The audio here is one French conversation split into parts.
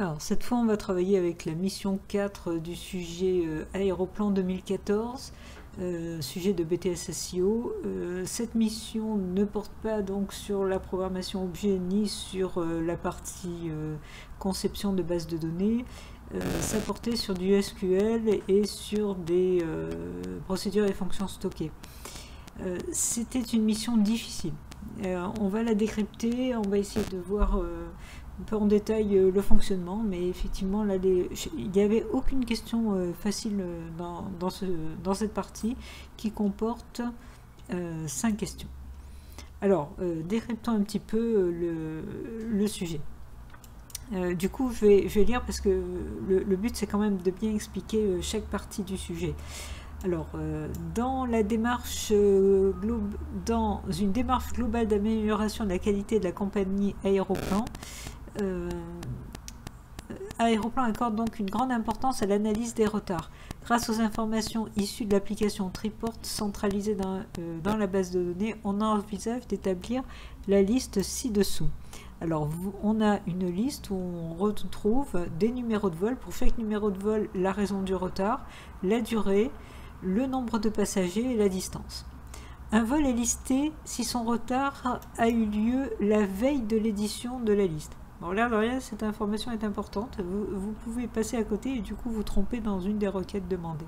Alors, cette fois, on va travailler avec la mission 4 du sujet Aéroplan 2014, sujet de BTS SEO. Cette mission ne porte pas donc sur la programmation objet ni sur la partie conception de base de données. Ça portait sur du SQL et sur des procédures et fonctions stockées. C'était une mission difficile. On va la décrypter, on va essayer de voir un peu en détail le fonctionnement, mais effectivement là, il n'y avait aucune question facile dans cette partie qui comporte 5 questions. Alors, décryptons un petit peu le sujet. Du coup, je vais lire parce que le but c'est quand même de bien expliquer chaque partie du sujet. Alors, dans une démarche globale d'amélioration de la qualité de la compagnie Aéroplan, Aéroplan accorde donc une grande importance à l'analyse des retards. Grâce aux informations issues de l'application Triport centralisée dans la base de données, on envisage d'établir la liste ci-dessous. Alors, on a une liste où on retrouve des numéros de vol. Pour chaque numéro de vol, la raison du retard, la durée, le nombre de passagers et la distance. Un vol est listé si son retard a eu lieu la veille de l'édition de la liste. Bon, là, cette information est importante. Vous pouvez passer à côté et du coup vous tromper dans une des requêtes demandées.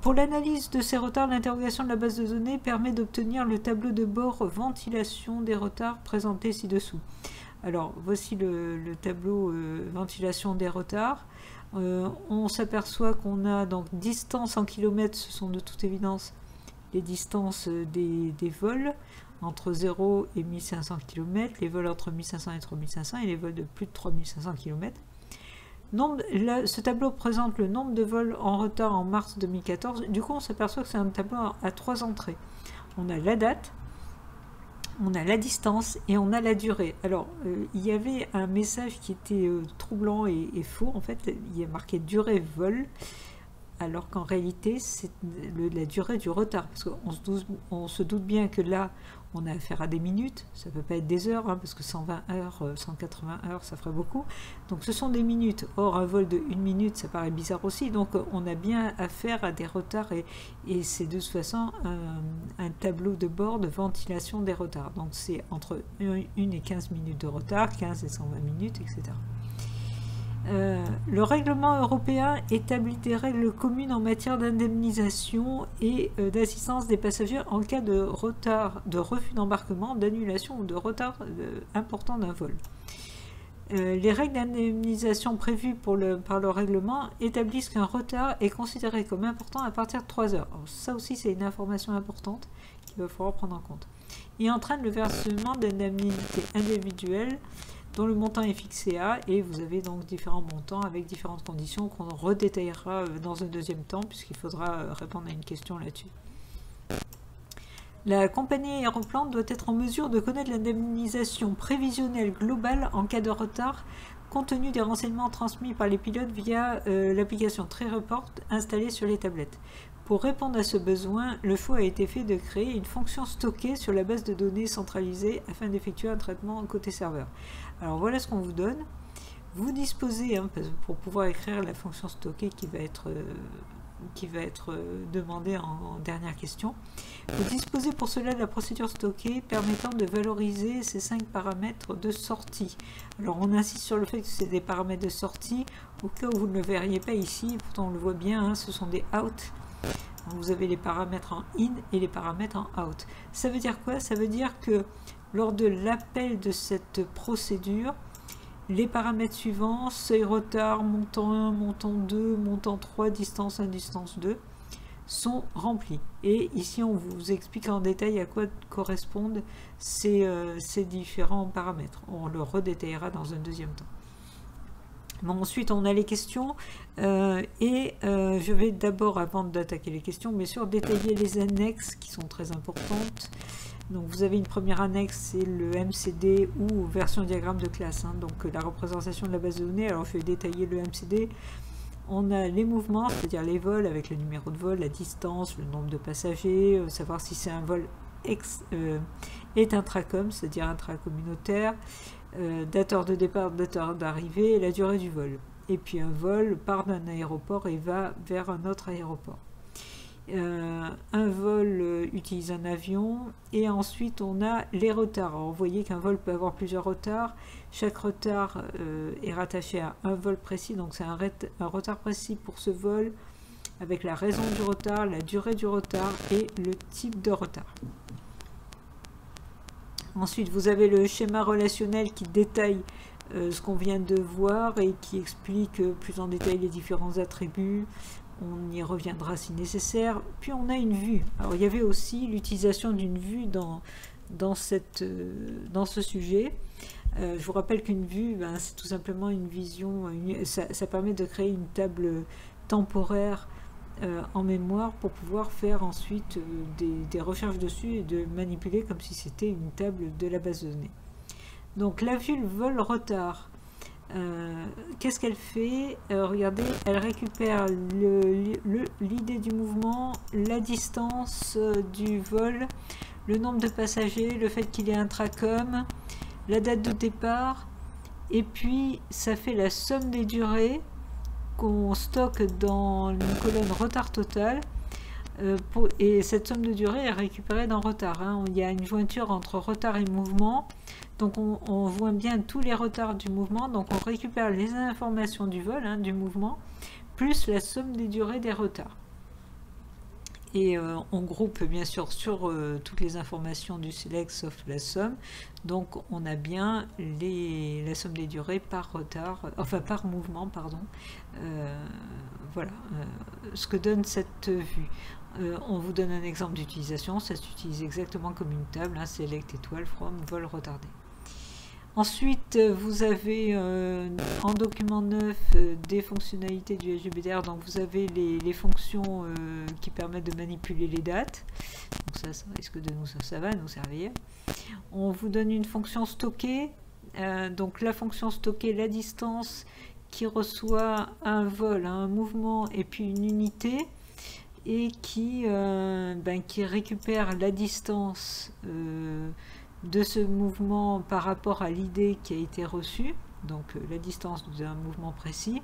Pour l'analyse de ces retards, l'interrogation de la base de données permet d'obtenir le tableau de bord ventilation des retards présenté ci-dessous. Alors, voici le tableau ventilation des retards. On s'aperçoit qu'on a donc distance en kilomètres, ce sont de toute évidence les distances des vols entre 0 et 1500 km, les vols entre 1500 et 3500 et les vols de plus de 3500 km. Ce tableau présente le nombre de vols en retard en mars 2014. Du coup, on s'aperçoit que c'est un tableau à 3 entrées. On a la date, on a la distance et on a la durée. Alors, il y avait un message qui était troublant et faux. En fait, il y a marqué durée vol, alors qu'en réalité, c'est la durée du retard. Parce qu'on se doute bien que là, on a affaire à des minutes. Ça ne peut pas être des heures, hein, parce que 120 heures, 180 heures, ça ferait beaucoup. Donc, ce sont des minutes. Or, un vol de 1 minute, ça paraît bizarre aussi. Donc, on a bien affaire à des retards et c'est de toute façon un tableau de bord de ventilation des retards. Donc, c'est entre 1 et 15 minutes de retard, 15 et 120 minutes, etc. Le règlement européen établit des règles communes en matière d'indemnisation et d'assistance des passagers en cas de retard, de refus d'embarquement, d'annulation ou de retard important d'un vol. Les règles d'indemnisation prévues par le règlement établissent qu'un retard est considéré comme important à partir de 3 heures. Alors, ça aussi, c'est une information importante qu'il va falloir prendre en compte. Il entraîne le versement d'indemnités individuelles dont le montant est fixé à, et vous avez donc différents montants avec différentes conditions qu'on redétaillera dans un deuxième temps, puisqu'il faudra répondre à une question là-dessus. La compagnie Aéroplan doit être en mesure de connaître l'indemnisation prévisionnelle globale en cas de retard, compte tenu des renseignements transmis par les pilotes via l'application Triport installée sur les tablettes. Pour répondre à ce besoin, le choix a été fait de créer une fonction stockée sur la base de données centralisée afin d'effectuer un traitement côté serveur. Alors voilà ce qu'on vous donne. Vous disposez, hein, pour pouvoir écrire la fonction stockée qui va être demandée en dernière question, vous disposez pour cela de la procédure stockée permettant de valoriser ces 5 paramètres de sortie. Alors on insiste sur le fait que c'est des paramètres de sortie, au cas où vous ne le verriez pas ici, pourtant on le voit bien, hein, ce sont des out. Vous avez les paramètres en in et les paramètres en out. Ça veut dire quoi? Ça veut dire que lors de l'appel de cette procédure, les paramètres suivants, seuil retard, montant 1, montant 2, montant 3, distance 1, distance 2, sont remplis. Et ici, on vous explique en détail à quoi correspondent ces différents paramètres. On le redétaillera dans un deuxième temps. Bon, ensuite, on a les questions je vais d'abord, avant d'attaquer les questions, bien sûr, détailler les annexes qui sont très importantes. Donc, vous avez une première annexe, c'est le MCD ou version diagramme de classe, hein, donc la représentation de la base de données. Alors, je vais détailler le MCD. On a les mouvements, c'est-à-dire les vols avec le numéro de vol, la distance, le nombre de passagers, savoir si c'est un vol est intracom, c'est-à-dire intracommunautaire, date heure de départ, date heure d'arrivée et la durée du vol. Et puis un vol part d'un aéroport et va vers un autre aéroport. Un vol utilise un avion et ensuite on a les retards. Alors, vous voyez qu'un vol peut avoir plusieurs retards. Chaque retard est rattaché à un vol précis, donc c'est un retard précis pour ce vol avec la raison du retard, la durée du retard et le type de retard. Ensuite, vous avez le schéma relationnel qui détaille ce qu'on vient de voir et qui explique plus en détail les différents attributs. On y reviendra si nécessaire. Puis on a une vue. Alors il y avait aussi l'utilisation d'une vue dans ce sujet. Je vous rappelle qu'une vue, c'est tout simplement une vision. Ça permet de créer une table temporaire en mémoire pour pouvoir faire ensuite des recherches dessus et de manipuler comme si c'était une table de la base de données. Donc la vue vol retard. Qu'est-ce qu'elle fait? Regardez, elle récupère l'idée du mouvement, la distance du vol, le nombre de passagers, le fait qu'il est intracom, la date de départ, et puis ça fait la somme des durées qu'on stocke dans une colonne retard total. Et cette somme de durée est récupérée dans retard. Il y a une jointure entre retard et mouvement. Donc on voit bien tous les retards du mouvement. Donc on récupère les informations du vol, du mouvement, plus la somme des durées des retards. Et on groupe bien sûr sur toutes les informations du select sauf la somme. Donc on a bien la somme des durées par retard, enfin par mouvement, pardon. Voilà ce que donne cette vue. On vous donne un exemple d'utilisation, ça s'utilise exactement comme une table, select étoile from vol retardé. Ensuite, vous avez en document 9 des fonctionnalités du SGBDR, donc vous avez les fonctions qui permettent de manipuler les dates. Donc ça risque de ça va nous servir. On vous donne une fonction stocker, donc la fonction stocker la distance qui reçoit un vol, un mouvement et puis une unité, et qui récupère la distance de ce mouvement par rapport à l'idée qui a été reçue, donc la distance d'un mouvement précis.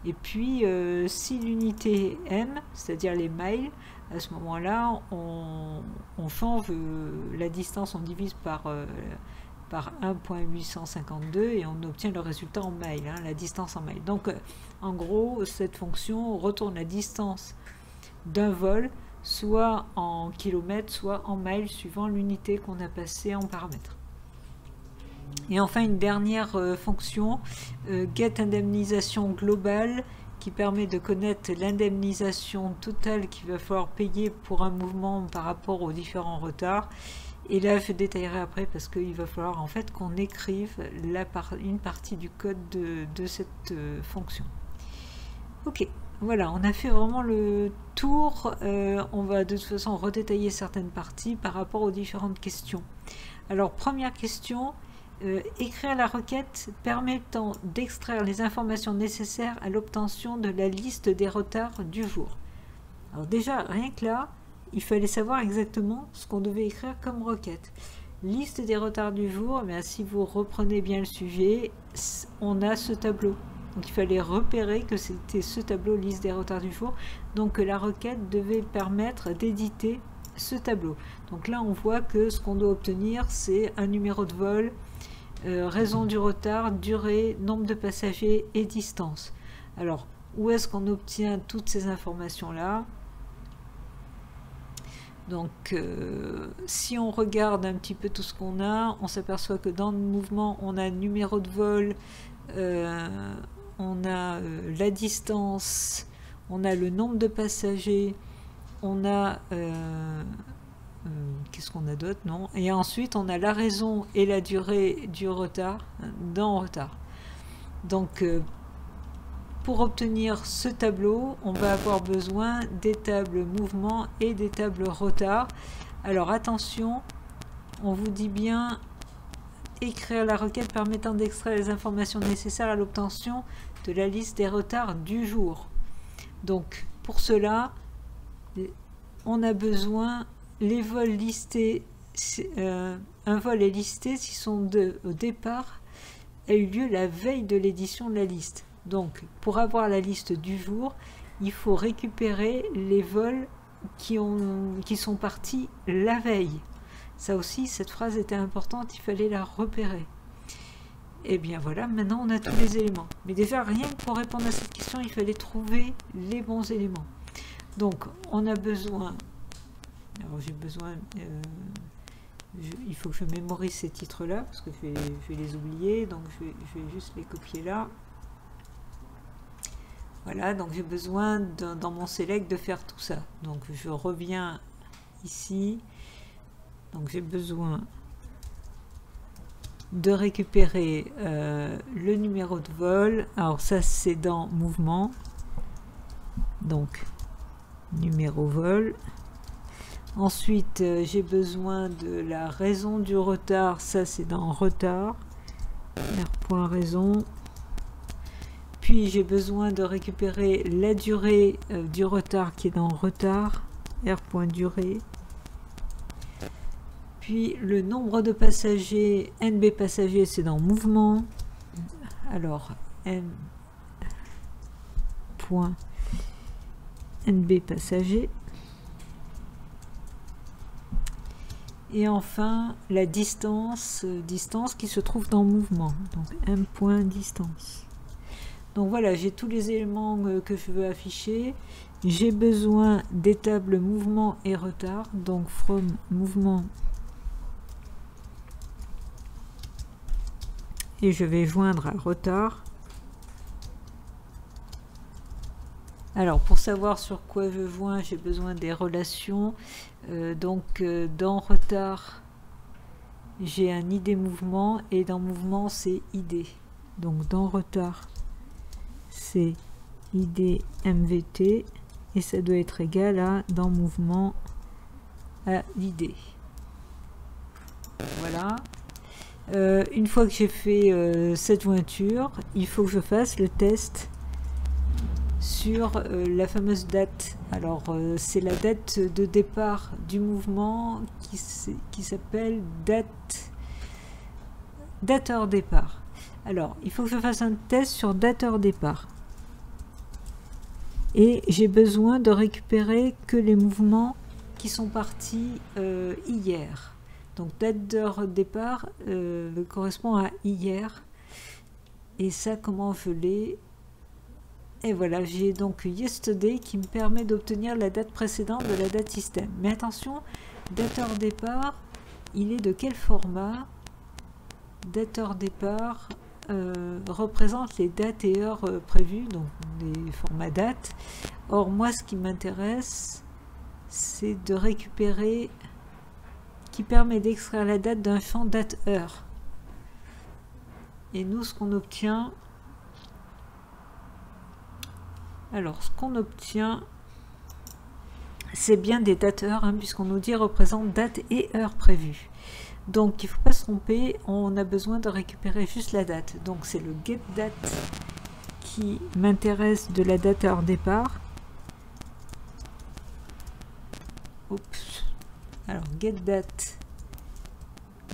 Et puis si l'unité M, c'est-à-dire les miles, à ce moment-là on change la distance, on divise par 1.852 et on obtient le résultat en miles, la distance en miles. Donc en gros cette fonction retourne la distance d'un vol soit en kilomètres, soit en miles, suivant l'unité qu'on a passée en paramètres. Et enfin une dernière fonction, get indemnisation globale, qui permet de connaître l'indemnisation totale qu'il va falloir payer pour un mouvement par rapport aux différents retards. Et là je détaillerai après parce qu'il va falloir en fait qu'on écrive une partie du code de cette fonction. Ok. Voilà, on a fait vraiment le tour. On va de toute façon redétailler certaines parties par rapport aux différentes questions. Alors, première question, écrire la requête permettant d'extraire les informations nécessaires à l'obtention de la liste des retards du jour. Alors déjà, rien que là, il fallait savoir exactement ce qu'on devait écrire comme requête. Liste des retards du jour, si vous reprenez bien le sujet, on a ce tableau. Donc il fallait repérer que c'était ce tableau liste des retards du jour. Donc la requête devait permettre d'éditer ce tableau. Donc là on voit que ce qu'on doit obtenir c'est un numéro de vol, raison du retard, durée, nombre de passagers et distance. Alors où est-ce qu'on obtient toutes ces informations là? Donc si on regarde un petit peu tout ce qu'on a, on s'aperçoit que dans le mouvement on a numéro de vol, on a la distance, on a le nombre de passagers, on a qu'est-ce qu'on a d'autre, non? Et ensuite on a la raison et la durée du retard dans retard. Donc pour obtenir ce tableau, on va avoir besoin des tables mouvement et des tables retard. Alors attention, on vous dit bien écrire la requête permettant d'extraire les informations nécessaires à l'obtention de la liste des retards du jour. Donc pour cela, on a besoin les vols listés un vol est listé si son au départ a eu lieu la veille de l'édition de la liste. Donc, pour avoir la liste du jour, il faut récupérer les vols qui sont partis la veille. Ça aussi, cette phrase était importante, il fallait la repérer. Et bien voilà, maintenant on a tous les éléments. Mais déjà, rien que pour répondre à cette question, il fallait trouver les bons éléments. Donc, on a besoin... Alors, j'ai besoin... il faut que je mémorise ces titres-là, parce que je vais les oublier. Donc, je vais juste les copier là. Voilà, donc j'ai besoin, dans mon select, de faire tout ça. Donc, je reviens ici. Donc, j'ai besoin de récupérer le numéro de vol. Alors ça c'est dans mouvement, donc numéro vol. Ensuite j'ai besoin de la raison du retard, ça c'est dans retard, r.raison. Puis j'ai besoin de récupérer la durée du retard qui est dans retard, r.durée. Puis le nombre de passagers, NB passagers, c'est dans mouvement. Alors, N.NB passagers. Et enfin, la distance qui se trouve dans mouvement. Donc, M.distance. Donc voilà, j'ai tous les éléments que je veux afficher. J'ai besoin des tables mouvement et retard. Donc, from mouvement. Et je vais joindre à retard. Alors, pour savoir sur quoi je joins, j'ai besoin des relations. Dans retard, j'ai un ID mouvement et dans mouvement, c'est ID. Donc, dans retard, c'est ID MVT et ça doit être égal à dans mouvement à l'ID. Voilà. Une fois que j'ai fait cette jointure, il faut que je fasse le test sur la fameuse date. Alors c'est la date de départ du mouvement qui s'appelle date heure départ. Alors il faut que je fasse un test sur date heure départ. Et j'ai besoin de récupérer que les mouvements qui sont partis hier. Donc date d'heure départ correspond à hier. Et ça, comment je l'ai? Et voilà, j'ai donc yesterday qui me permet d'obtenir la date précédente de la date système. Mais attention, date heure départ, il est de quel format? Date heure départ représente les dates et heures prévues, donc les formats dates. Or, moi, ce qui m'intéresse, c'est de récupérer qui permet d'extraire la date d'un champ date-heure. Et nous, ce qu'on obtient... Alors, ce qu'on obtient, c'est bien des dates-heures, hein, puisqu'on nous dit représente date et heure prévue. Donc, il ne faut pas se tromper, on a besoin de récupérer juste la date. Donc, c'est le getDate qui m'intéresse de la date heure départ. Oups. Alors, getDate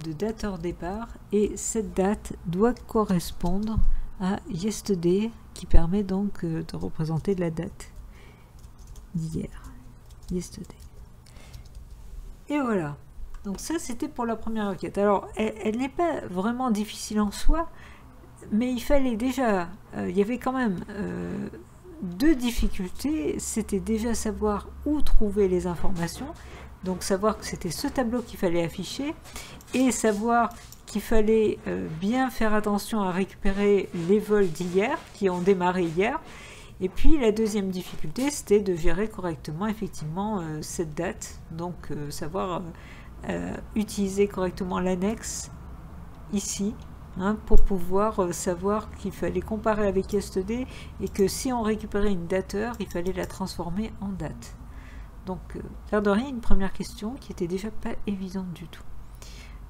de date heure départ, et cette date doit correspondre à yesterday, qui permet donc de représenter la date d'hier. Yesterday. Et voilà. Donc ça, c'était pour la première requête. Alors, elle n'est pas vraiment difficile en soi, mais il fallait déjà... il y avait quand même deux difficultés. C'était déjà savoir où trouver les informations. Donc savoir que c'était ce tableau qu'il fallait afficher et savoir qu'il fallait bien faire attention à récupérer les vols d'hier qui ont démarré hier. Et puis la deuxième difficulté, c'était de gérer correctement effectivement cette date, donc savoir utiliser correctement l'annexe ici, hein, pour pouvoir savoir qu'il fallait comparer avec yesterday et que si on récupérait une date-heure, il fallait la transformer en date. Donc, l'air de rien, une première question qui était déjà pas évidente du tout.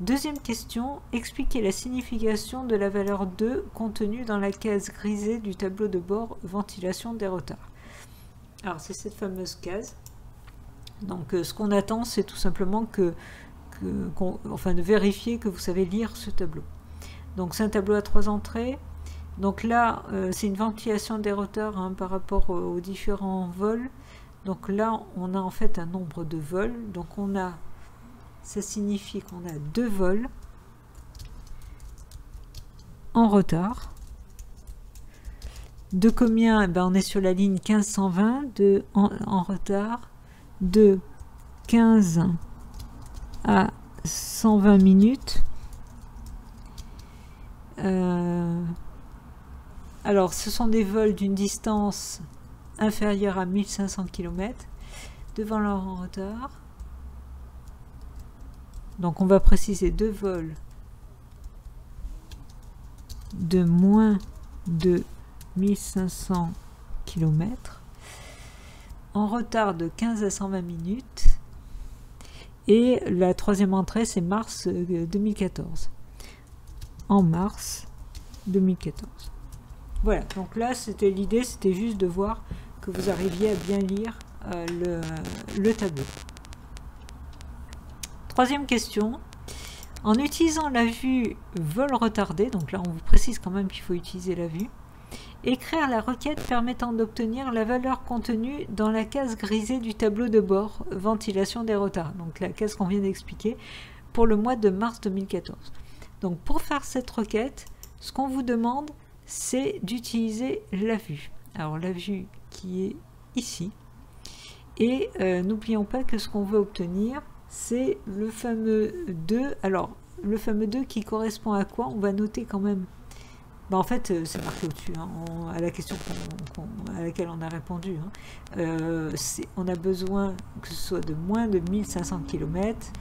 Deuxième question, expliquez la signification de la valeur 2 contenue dans la case grisée du tableau de bord ventilation des retards. Alors, c'est cette fameuse case. Donc, ce qu'on attend, c'est tout simplement que enfin de vérifier que vous savez lire ce tableau. Donc c'est un tableau à 3 entrées. Donc là, c'est une ventilation des roteurs hein, par rapport aux différents vols. Donc là, on a en fait un nombre de vols. Donc ça signifie qu'on a 2 vols en retard. De combien? Eh ben, on est sur la ligne 1520 en retard. De 15 à 120 minutes. Alors, ce sont des vols d'une distance inférieure à 1500 km devant leur en retard. Donc, on va préciser 2 vols de moins de 1500 km en retard de 15 à 120 minutes. Et la troisième entrée, c'est mars 2014. En mars 2014. Voilà, donc là, c'était l'idée, c'était juste de voir que vous arriviez à bien lire le tableau. Troisième question. En utilisant la vue vol retardé, donc là, on vous précise quand même qu'il faut utiliser la vue, écrire la requête permettant d'obtenir la valeur contenue dans la case grisée du tableau de bord, ventilation des retards, donc la case qu'on vient d'expliquer, pour le mois de mars 2014. Donc pour faire cette requête, ce qu'on vous demande, c'est d'utiliser la vue. Alors la vue qui est ici. Et n'oublions pas que ce qu'on veut obtenir, c'est le fameux 2. Alors le fameux 2 qui correspond à quoi? On va noter quand même. En fait, c'est marqué au-dessus, hein, à la question à laquelle on a répondu. Hein. On a besoin que ce soit de moins de 1500 km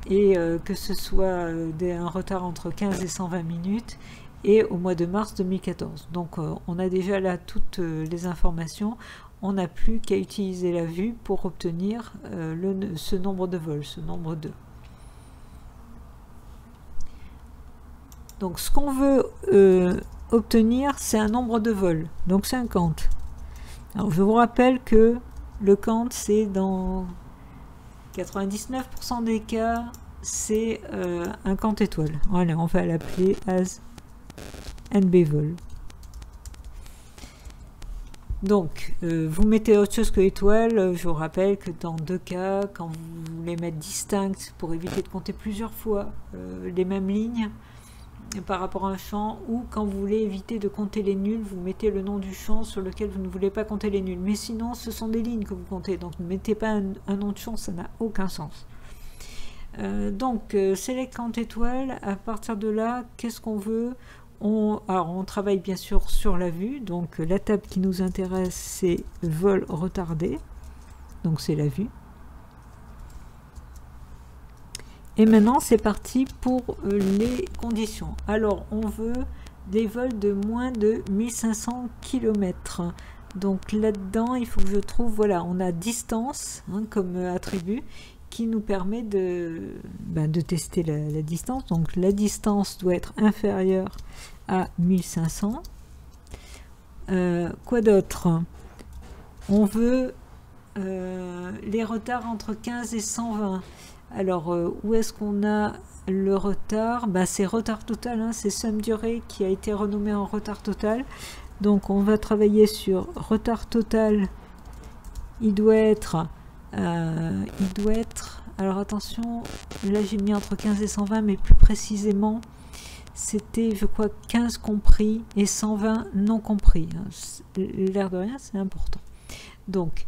et que ce soit un retard entre 15 et 120 minutes et au mois de mars 2014. Donc on a déjà là toutes les informations. On n'a plus qu'à utiliser la vue pour obtenir ce nombre de vols, ce nombre 2. Donc ce qu'on veut obtenir, c'est un nombre de vols, donc 50. Alors je vous rappelle que le count, c'est dans 99% des cas, c'est un count étoile. Voilà, on va l'appeler as NBVol. Donc, vous mettez autre chose que étoile. Je vous rappelle que dans 2 cas, quand vous voulez mettre distinct pour éviter de compter plusieurs fois les mêmes lignes par rapport à un champ, ou quand vous voulez éviter de compter les nuls, vous mettez le nom du champ sur lequel vous ne voulez pas compter les nuls. Mais sinon, ce sont des lignes que vous comptez, donc ne mettez pas un nom de champ, ça n'a aucun sens. Donc, select count étoile, à partir de là, qu'est-ce qu'on veut? Alors, on travaille bien sûr sur la vue, donc la table qui nous intéresse, c'est vol retardé, donc c'est la vue. Et maintenant, c'est parti pour les conditions. Alors, on veut des vols de moins de 1500 km. Donc là-dedans, il faut que je trouve, voilà, on a distance hein, comme attribut qui nous permet de tester la distance. Donc la distance doit être inférieure à 1500. Quoi d'autre? On veut les retards entre 15 et 120. Alors, où est-ce qu'on a le retard? C'est retard total, hein, c'est somme durée qui a été renommé en retard total. Donc, on va travailler sur retard total. Il doit être... alors, attention, là j'ai mis entre 15 et 120, mais plus précisément, c'était, je crois, 15 compris et 120 non compris. L'air de rien, c'est important. Donc,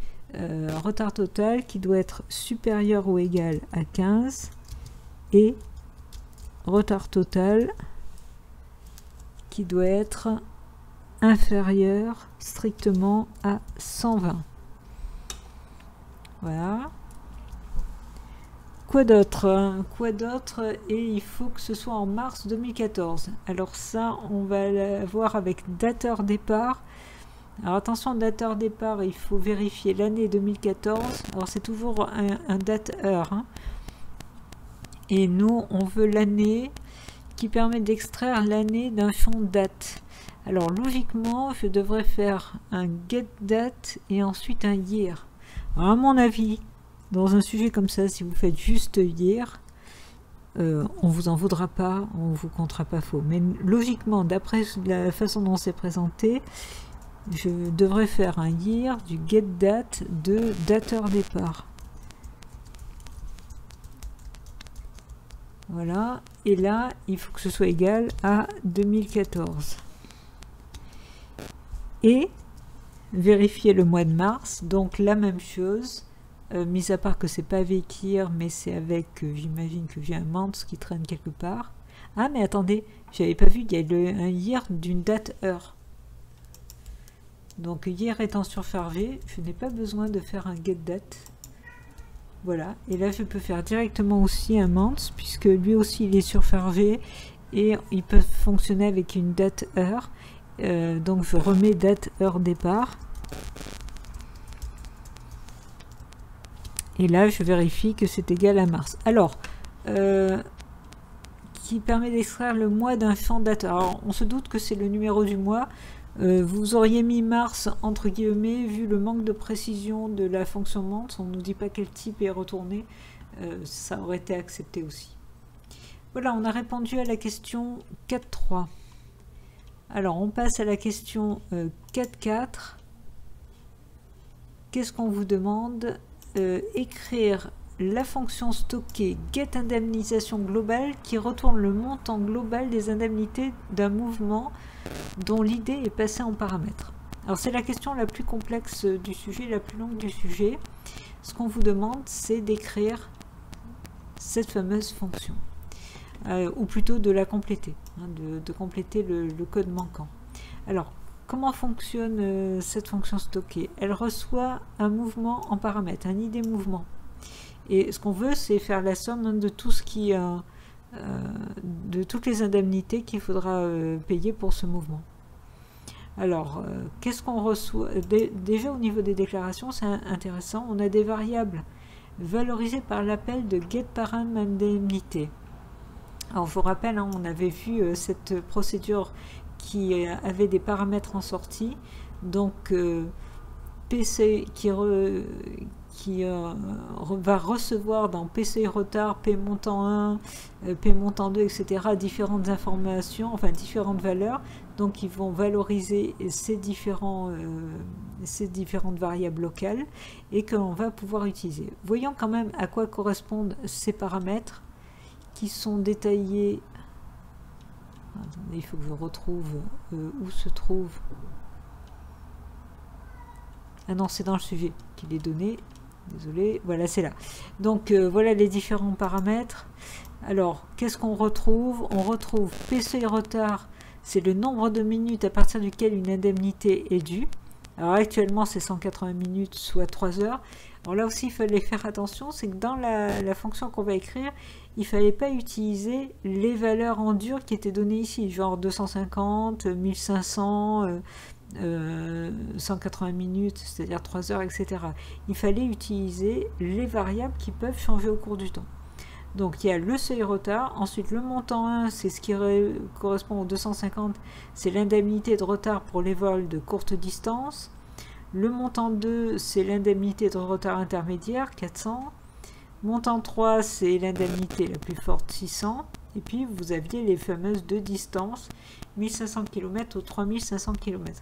retard total qui doit être supérieur ou égal à 15 et retard total qui doit être inférieur strictement à 120. Voilà. Quoi d'autre? Et il faut que ce soit en mars 2014. Alors ça, on va l'avoir avec date heure départ. Alors attention, date heure départ, il faut vérifier l'année 2014. Alors c'est toujours un date heure. Hein. Et nous, on veut l'année qui permet d'extraire l'année d'un champ date. Alors logiquement, je devrais faire un get date et ensuite un year. Alors, à mon avis, dans un sujet comme ça, si vous faites juste year, on vous en voudra pas, on vous comptera pas faux. Mais logiquement, d'après la façon dont c'est présenté, je devrais faire un year du getDate de dateur départ. Voilà, et là, il faut que ce soit égal à 2014. Et vérifier le mois de mars, donc la même chose, mis à part que c'est pas avec year, mais c'est avec, j'imagine que j'ai un month qui traîne quelque part. Ah, mais attendez, j'avais pas vu, il y a un year d'une date heure. Donc year étant surchargé, je n'ai pas besoin de faire un getDate. Voilà, et là je peux faire directement aussi un month, puisque lui aussi il est surchargé, et il peut fonctionner avec une date heure. Donc je remets date heure départ. Et là je vérifie que c'est égal à mars. Alors, qui permet d'extraire le mois d'un champ date. Alors on se doute que c'est le numéro du mois. Vous auriez mis mars entre guillemets, vu le manque de précision de la fonction month, on ne nous dit pas quel type est retourné, ça aurait été accepté aussi. Voilà, on a répondu à la question 4.3. Alors on passe à la question 4.4. Qu'est-ce qu'on vous demande? Écrire la fonction stockée getIndemnisation globale qui retourne le montant global des indemnités d'un mouvement dont l'idée est passée en paramètres. Alors c'est la question la plus complexe du sujet, la plus longue du sujet. Ce qu'on vous demande, c'est d'écrire cette fameuse fonction, ou plutôt de la compléter, hein, de compléter le code manquant. Alors, comment fonctionne cette fonction stockée? Elle reçoit un mouvement en paramètres, un ID mouvement. Et ce qu'on veut, c'est faire la somme de tout ce qui, de toutes les indemnités qu'il faudra payer pour ce mouvement. Alors, qu'est-ce qu'on reçoit? Déjà au niveau des déclarations, c'est intéressant. On a des variables valorisées par l'appel de getParamIndemnité. Alors, je vous rappelle, hein, on avait vu cette procédure qui avait des paramètres en sortie. Donc, PC qui va recevoir dans PCI retard, P montant 1, P montant 2, etc. différentes informations, enfin différentes valeurs. Donc ils vont valoriser ces différentes variables locales et que l'on va pouvoir utiliser. Voyons quand même à quoi correspondent ces paramètres qui sont détaillés. Attendez, il faut que je retrouve où se trouve. Ah non, c'est dans le sujet qu'il est donné. Désolé, voilà, c'est là. Donc, voilà les différents paramètres. Alors, qu'est-ce qu'on retrouve? On retrouve PCI retard, c'est le nombre de minutes à partir duquel une indemnité est due. Alors, actuellement, c'est 180 minutes, soit 3 heures. Alors là aussi, il fallait faire attention, c'est que dans la fonction qu'on va écrire, il ne fallait pas utiliser les valeurs en dur qui étaient données ici, genre 250, 1500... 180 minutes, c'est-à-dire 3 heures, etc. Il fallait utiliser les variables qui peuvent changer au cours du temps. Donc il y a le seuil retard, ensuite le montant 1, c'est ce qui correspond aux 250, c'est l'indemnité de retard pour les vols de courte distance. Le montant 2, c'est l'indemnité de retard intermédiaire, 400. Montant 3, c'est l'indemnité la plus forte, 600. Et puis vous aviez les fameuses deux distances, 1500 km ou 3500 km.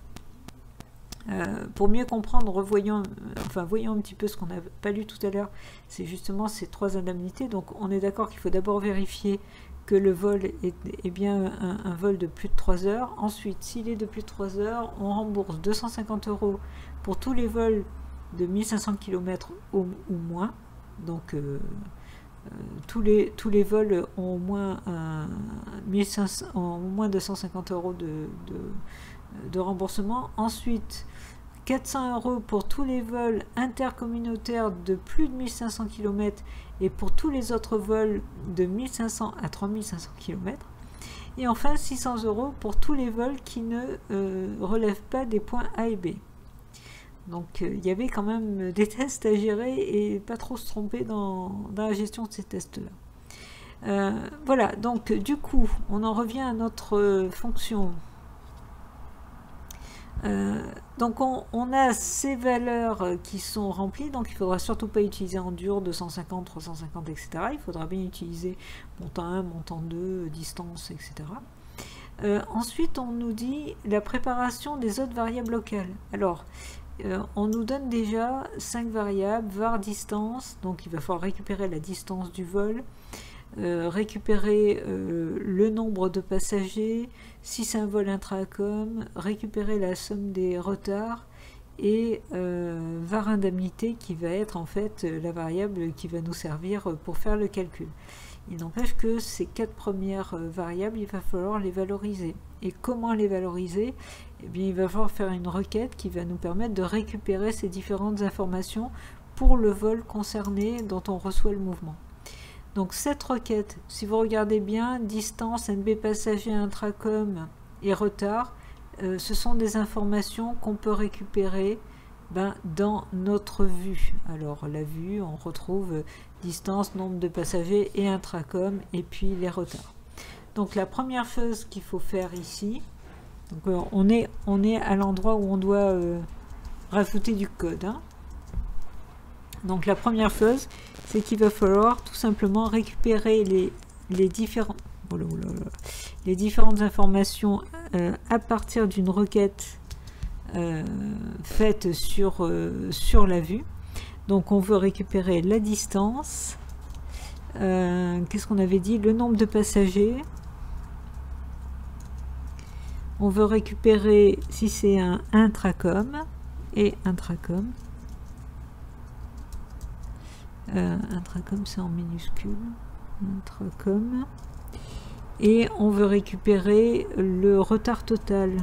Pour mieux comprendre, voyons un petit peu ce qu'on n'a pas lu tout à l'heure, c'est justement ces trois indemnités. Donc on est d'accord qu'il faut d'abord vérifier que le vol est bien un vol de plus de 3 heures. Ensuite, s'il est de plus de 3 heures, on rembourse 250 € pour tous les vols de 1500 km ou moins. Donc tous les vols ont au moins 250 € de remboursement. Ensuite, 400 € pour tous les vols intercommunautaires de plus de 1500 km et pour tous les autres vols de 1500 à 3500 km. Et enfin, 600 € pour tous les vols qui ne relèvent pas des points A et B. Donc il y avait quand même des tests à gérer et pas trop se tromper dans la gestion de ces tests-là. Voilà, donc du coup, on en revient à notre fonction. Donc on a ces valeurs qui sont remplies, donc il ne faudra surtout pas utiliser en dur 250, 350, etc. Il faudra bien utiliser montant 1, montant 2, distance, etc. Ensuite, on nous dit la préparation des autres variables locales. Alors, on nous donne déjà 5 variables, var distance, donc il va falloir récupérer la distance du vol, récupérer le nombre de passagers, si c'est un vol intracom, récupérer la somme des retards et var indemnité qui va être en fait la variable qui va nous servir pour faire le calcul. Il n'empêche que ces 4 premières variables, il va falloir les valoriser. Et comment les valoriser? Eh bien, il va falloir faire une requête qui va nous permettre de récupérer ces différentes informations pour le vol concerné dont on reçoit le mouvement. Donc cette requête, si vous regardez bien, distance, NB passager, intracom et retard, ce sont des informations qu'on peut récupérer dans notre vue. Alors la vue, on retrouve distance, nombre de passagers et intracom, et puis les retards. Donc la première chose qu'il faut faire ici, donc, on est à l'endroit où on doit rajouter du code. Hein. Donc la première chose, c'est qu'il va falloir tout simplement récupérer les différentes informations à partir d'une requête faite sur la vue. Donc on veut récupérer la distance, qu'est-ce qu'on avait dit, le nombre de passagers, on veut récupérer si c'est un intracom et intracom. Intracom c'est en minuscule, intracom, et on veut récupérer le retard total.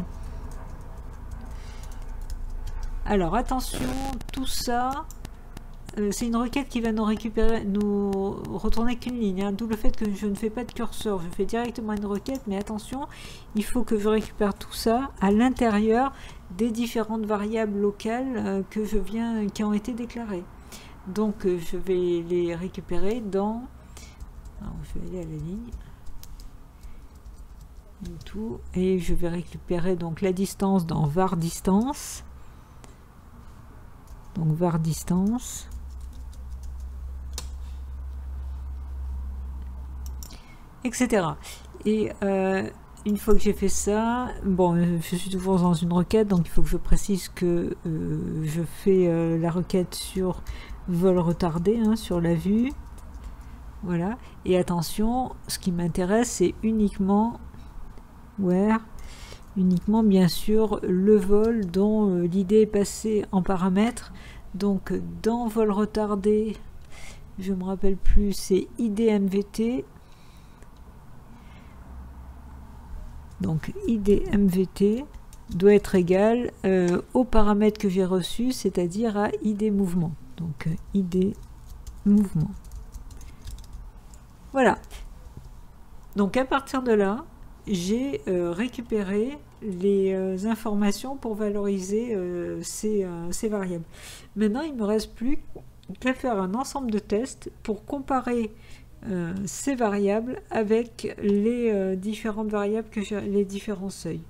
Alors attention, tout ça c'est une requête qui va nous récupérer, nous retourner qu'une ligne, hein, d'où le fait que je ne fais pas de curseur, je fais directement une requête, mais attention, il faut que je récupère tout ça à l'intérieur des différentes variables locales qui ont été déclarées. Donc je vais les récupérer dans, alors, je vais aller à la ligne, tout, et je vais récupérer donc la distance dans var distance, donc var distance, etc. Et une fois que j'ai fait ça, bon, je suis toujours dans une requête, donc il faut que je précise que je fais la requête sur vol retardé, hein, sur la vue. Voilà. Et attention, ce qui m'intéresse, c'est uniquement where, uniquement bien sûr le vol dont l'idée est passée en paramètres. Donc dans vol retardé, je me rappelle plus, c'est IDMVT. Donc IDMVT doit être égal au paramètre que j'ai reçu, c'est-à-dire à ID mouvement. Donc ID mouvement. Voilà. Donc à partir de là, j'ai récupéré les informations pour valoriser ces variables. Maintenant, il ne me reste plus qu'à faire un ensemble de tests pour comparer ces variables avec les différentes variables que j'ai, les différents seuils.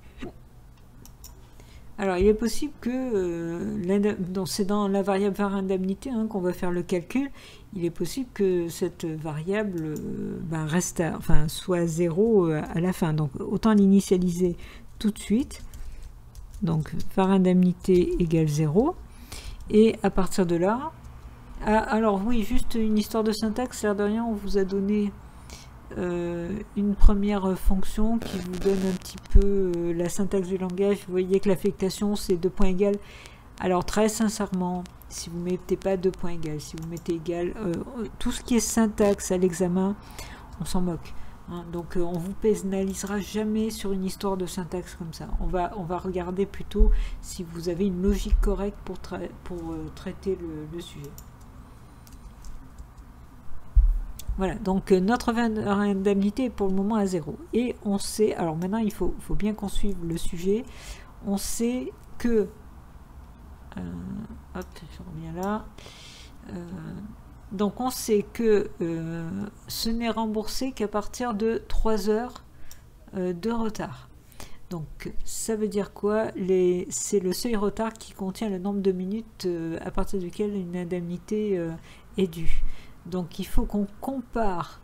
Alors, il est possible que, c'est dans la variable var indemnité hein, qu'on va faire le calcul, il est possible que cette variable reste soit 0 à la fin. Donc, autant l'initialiser tout de suite. Donc, var indemnité égale 0. Et à partir de là, alors oui, juste une histoire de syntaxe, l'air de rien, on vous a donné une première fonction qui vous donne un petit peu la syntaxe du langage. Vous voyez que l'affectation c'est 2 points égal. Alors très sincèrement, si vous ne mettez pas 2 points égal, si vous mettez égal, tout ce qui est syntaxe à l'examen, on s'en moque. Hein. Donc on vous pénalisera jamais sur une histoire de syntaxe comme ça. On va regarder plutôt si vous avez une logique correcte pour traiter le sujet. Voilà, donc notre indemnité est pour le moment à 0. Et on sait, alors maintenant il faut bien qu'on suive le sujet, on sait que, hop, je reviens là, donc on sait que ce n'est remboursé qu'à partir de 3 heures de retard. Donc ça veut dire quoi? C'est le seuil retard qui contient le nombre de minutes à partir duquel une indemnité est due. Donc il faut qu'on compare,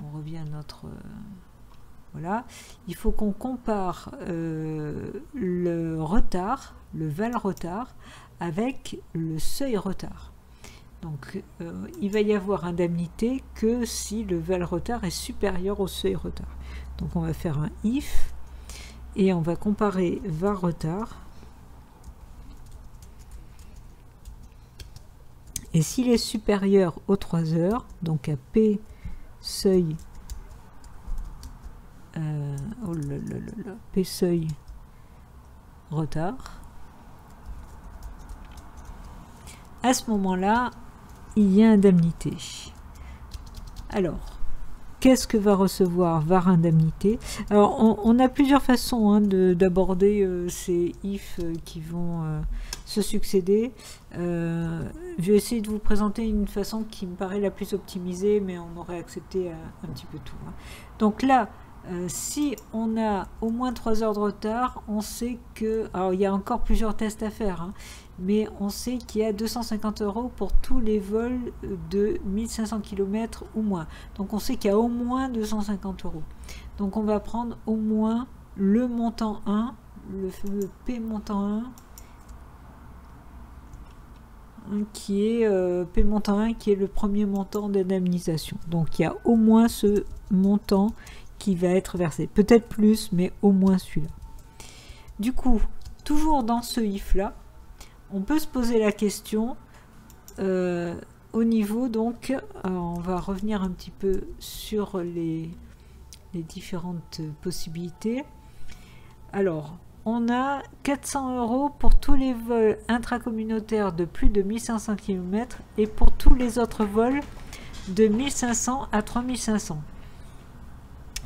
on revient à notre... voilà, il faut qu'on compare le retard, le val retard, avec le seuil retard. Donc il va y avoir indemnité que si le val retard est supérieur au seuil retard. Donc on va faire un if et on va comparer var retard. Et s'il est supérieur aux 3 heures, donc à P seuil, P seuil retard, à ce moment-là, il y a indemnité. Alors, qu'est-ce que va recevoir var indemnité? Alors, on a plusieurs façons hein, d'aborder ces if qui vont se succéder. Je vais essayer de vous présenter une façon qui me paraît la plus optimisée, mais on aurait accepté un petit peu tout. Hein. Donc là, si on a au moins 3 heures de retard, on sait que... Alors, il y a encore plusieurs tests à faire, hein, mais on sait qu'il y a 250 € pour tous les vols de 1500 km ou moins. Donc, on sait qu'il y a au moins 250 €. Donc, on va prendre au moins le montant 1, le fameux P montant 1, qui est P montant 1, qui est le premier montant d'indemnisation. Donc, il y a au moins ce montant qui va être versé. Peut-être plus, mais au moins celui-là. Du coup, toujours dans ce if-là, on peut se poser la question au niveau, donc, on va revenir un petit peu sur les différentes possibilités. Alors, on a 400 € pour tous les vols intracommunautaires de plus de 1500 km et pour tous les autres vols de 1500 à 3500.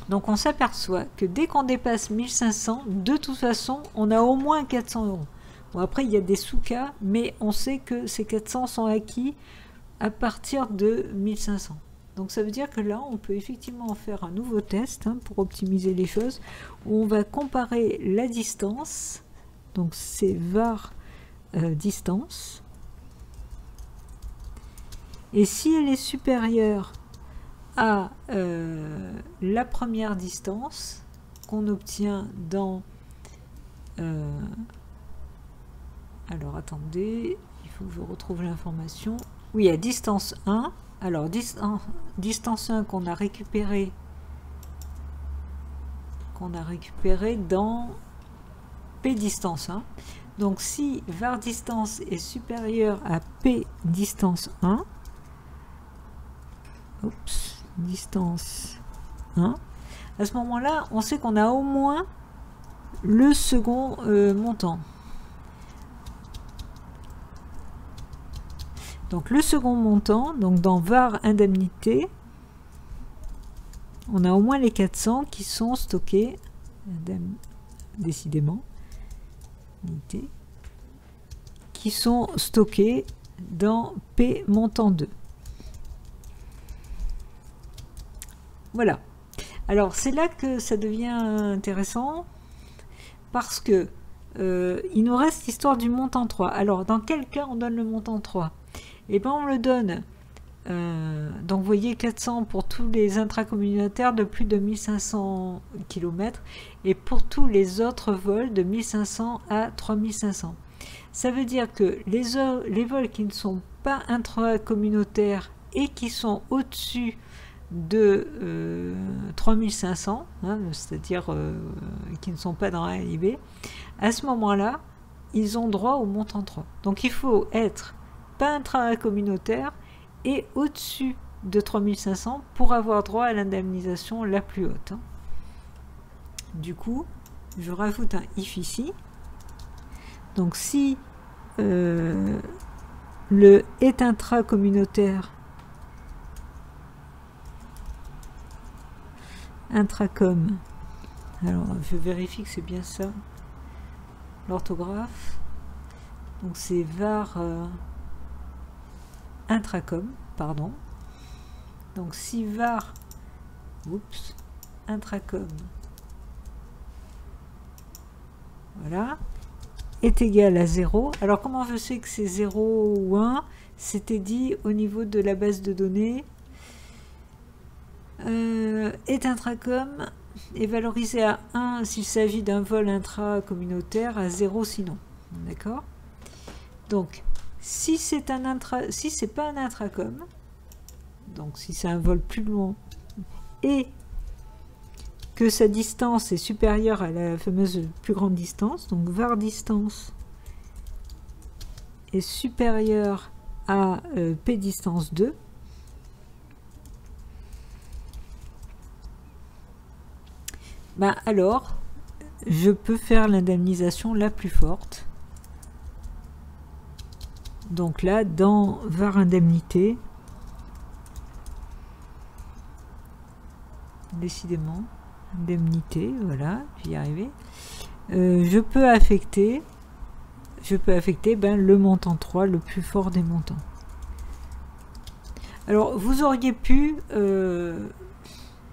Donc on s'aperçoit que dès qu'on dépasse 1500, de toute façon, on a au moins 400 €. Bon, après, il y a des sous-cas, mais on sait que ces 400 sont acquis à partir de 1500. Donc ça veut dire que là, on peut effectivement faire un nouveau test hein, pour optimiser les choses, où on va comparer la distance, donc c'est var distance, et si elle est supérieure à la première distance qu'on obtient dans... alors attendez, il faut que je retrouve l'information. Oui, à distance 1. Alors distance 1 qu'on a récupéré dans P distance 1. Donc si var distance est supérieur à P distance 1, oups, distance 1, à ce moment-là, on sait qu'on a au moins le second montant. Donc le second montant, donc dans var indemnité, on a au moins les 400 qui sont stockés, décidément, qui sont stockés dans P montant 2. Voilà. Alors c'est là que ça devient intéressant parce que il nous reste l'histoire du montant 3. Alors dans quel cas on donne le montant 3? Et bien on le donne, donc vous voyez 400 pour tous les intracommunautaires de plus de 1500 km et pour tous les autres vols de 1500 à 3500. Ça veut dire que les vols qui ne sont pas intracommunautaires et qui sont au-dessus de 3500, hein, c'est-à-dire qui ne sont pas dans A et B, à ce moment-là, ils ont droit au montant 3. Donc il faut être pas intracommunautaire et au-dessus de 3500 pour avoir droit à l'indemnisation la plus haute. Du coup, je rajoute un if ici. Donc si le est intracommunautaire, intracom, alors je vérifie que c'est bien ça l'orthographe, donc c'est var intracom, pardon. Donc si var intracom voilà, est égal à 0. Alors comment je sais que c'est 0 ou 1? C'était dit au niveau de la base de données. Est intracom est valorisé à 1 s'il s'agit d'un vol intracommunautaire, à 0 sinon. D'accord? Donc, si c'est pas un intracom, donc si c'est un vol plus long, et que sa distance est supérieure à la fameuse plus grande distance, donc var distance est supérieure à p distance 2, ben alors je peux faire l'indemnisation la plus forte. Donc là, dans var indemnité, décidément, indemnité, voilà, j'y arrivais. Je peux affecter ben, le montant 3, le plus fort des montants. Alors, vous auriez pu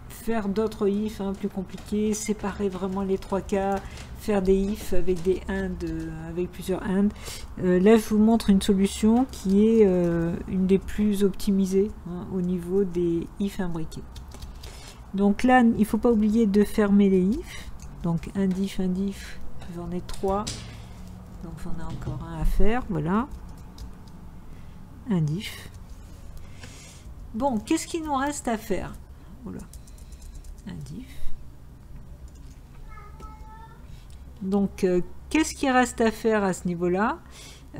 faire d'autres if plus compliqués, séparer vraiment les 3 cas, faire des if avec des and, avec plusieurs and. Là, je vous montre une solution qui est une des plus optimisées au niveau des if imbriqués. Donc là, il ne faut pas oublier de fermer les if. Donc un diff, j'en ai 3. Donc j'en ai encore un à faire, voilà. Un diff. Bon, qu'est-ce qu'il nous reste à faire? Oula. Un diff. Donc, qu'est-ce qui reste à faire à ce niveau-là?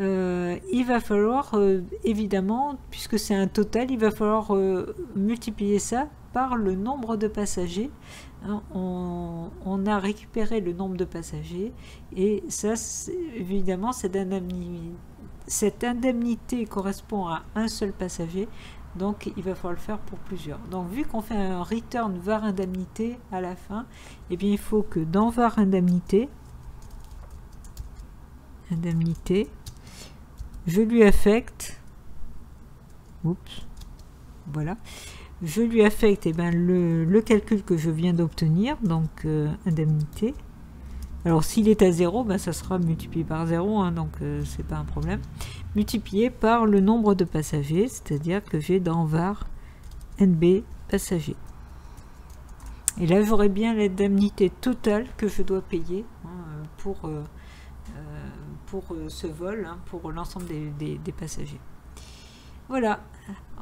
Il va falloir, évidemment, puisque c'est un total, il va falloir multiplier ça par le nombre de passagers. Hein, on a récupéré le nombre de passagers et ça, évidemment, cette indemnité correspond à un seul passager. Donc, il va falloir le faire pour plusieurs. Donc, vu qu'on fait un return var indemnité à la fin, eh bien, il faut que dans var indemnité, je lui affecte, oups, voilà, je lui affecte le calcul que je viens d'obtenir, donc indemnité. Alors, s'il est à 0, ben, ça sera multiplié par 0, hein, donc c'est pas un problème. Multiplié par le nombre de passagers, c'est-à-dire que j'ai dans var nb passagers. Et là, j'aurai bien l'indemnité totale que je dois payer pour ce vol, hein, pour l'ensemble des passagers. Voilà.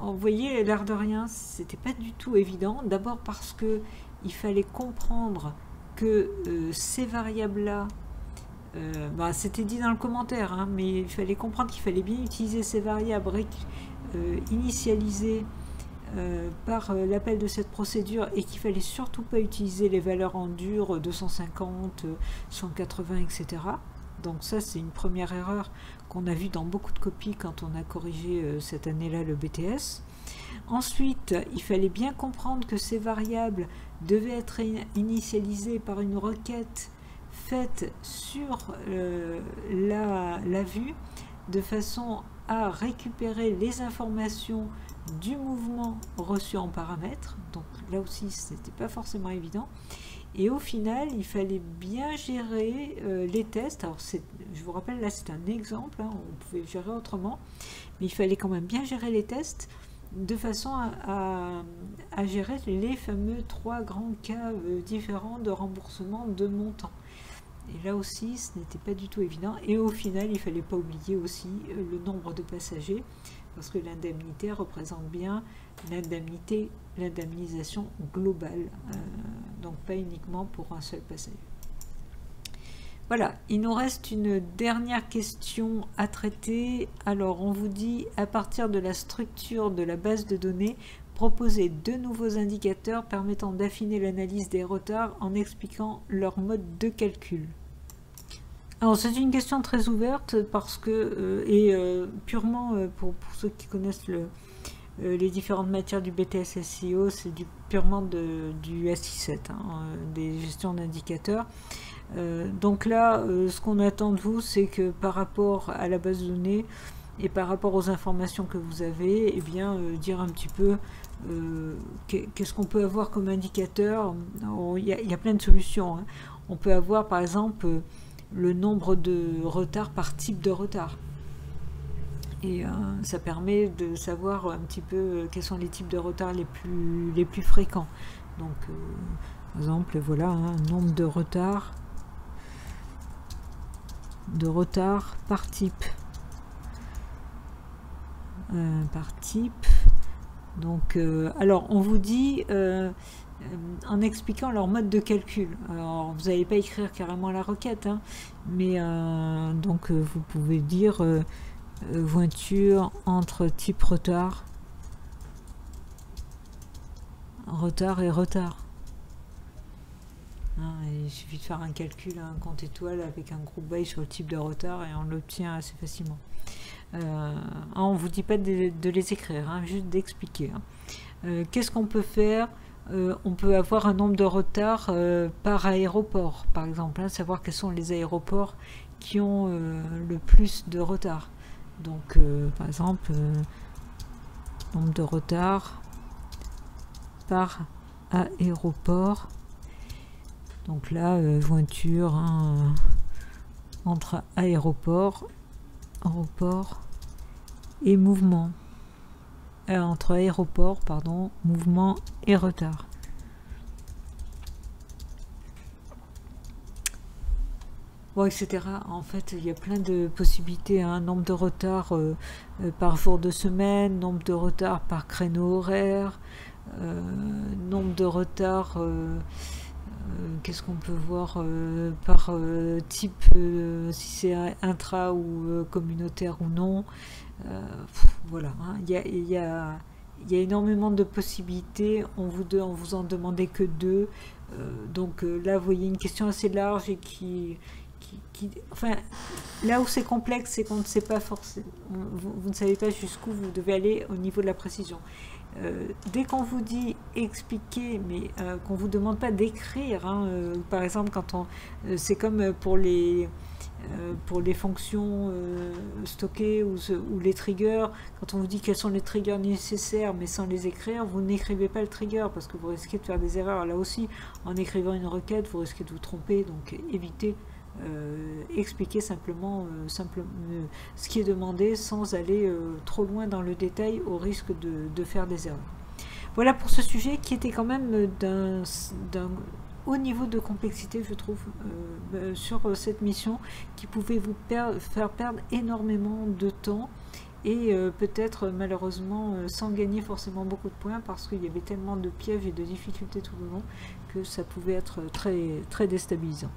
Vous voyez, l'air de rien, c'était pas du tout évident. D'abord parce que il fallait comprendre que ces variables-là, bah, c'était dit dans le commentaire, hein, mais il fallait comprendre qu'il fallait bien utiliser ces variables initialisées par l'appel de cette procédure et qu'il fallait surtout pas utiliser les valeurs en dur 250, 180, etc. Donc ça, c'est une première erreur qu'on a vue dans beaucoup de copies quand on a corrigé cette année-là le BTS. Ensuite, il fallait bien comprendre que ces variables devaient être initialisées par une requête faite sur la vue, de façon à récupérer les informations du mouvement reçu en paramètres. Donc là aussi, ce n'était pas forcément évident. Et au final, il fallait bien gérer les tests. Alors, je vous rappelle, là, c'est un exemple, hein, on pouvait gérer autrement, mais il fallait quand même bien gérer les tests de façon à gérer les fameux 3 grands cas différents de remboursement de montant. Et là aussi, ce n'était pas du tout évident. Et au final, il ne fallait pas oublier aussi le nombre de passagers, parce que l'indemnité représente bien l'indemnisation globale, donc pas uniquement pour un seul passager. Voilà, il nous reste une dernière question à traiter. Alors, on vous dit, à partir de la structure de la base de données, proposer 2 nouveaux indicateurs permettant d'affiner l'analyse des retards en expliquant leur mode de calcul. Alors, c'est une question très ouverte parce que, purement pour ceux qui connaissent les différentes matières du BTS SEO, c'est purement du SI7, hein, des gestions d'indicateurs. Donc là, ce qu'on attend de vous, c'est que par rapport à la base de données et par rapport aux informations que vous avez, eh bien, dire un petit peu qu'est-ce qu'on peut avoir comme indicateur. Il y a plein de solutions, hein. On peut avoir par exemple le nombre de retards par type de retard. Et ça permet de savoir un petit peu quels sont les types de retards les plus fréquents. Donc, par exemple, voilà, un nombre de retards par type. Donc, alors, on vous dit, en expliquant leur mode de calcul. Alors, vous n'allez pas écrire carrément la requête, hein, mais donc, vous pouvez dire voiture entre type retard et retard. Hein, il suffit de faire un calcul, un compte étoile avec un groupe by sur le type de retard et on l'obtient assez facilement. On ne vous dit pas de les écrire, hein, juste d'expliquer. Hein. Qu'est-ce qu'on peut faire? On peut avoir un nombre de retards par aéroport, par exemple, hein, savoir quels sont les aéroports qui ont le plus de retard. Donc, par exemple, nombre de retards par aéroport. Donc là, voiture, hein, entre aéroport et mouvement. Entre aéroport, pardon, mouvement et retard. Bon, etc. En fait, il y a plein de possibilités. Hein. Nombre de retards par jour de semaine, nombre de retards par créneau horaire, nombre de retards, qu'est-ce qu'on peut voir par type, si c'est intra ou communautaire ou non. Voilà, hein. Il y a énormément de possibilités. On vous en demandait que 2. Donc là, vous voyez une question assez large et enfin, là où c'est complexe, c'est qu'on ne sait pas forcément, vous ne savez pas jusqu'où vous devez aller au niveau de la précision. Dès qu'on vous dit expliquer, mais qu'on ne vous demande pas d'écrire, hein, par exemple, c'est comme pour les fonctions stockées ou les triggers, quand on vous dit quels sont les triggers nécessaires, mais sans les écrire, vous n'écrivez pas le trigger parce que vous risquez de faire des erreurs. Là aussi, en écrivant une requête, vous risquez de vous tromper, donc évitez. Expliquer simplement ce qui est demandé sans aller trop loin dans le détail au risque de faire des erreurs. Voilà pour ce sujet qui était quand même d'un haut niveau de complexité, je trouve, sur cette mission, qui pouvait vous faire perdre énormément de temps et peut-être malheureusement sans gagner forcément beaucoup de points parce qu'il y avait tellement de pièges et de difficultés tout le long que ça pouvait être très, très déstabilisant.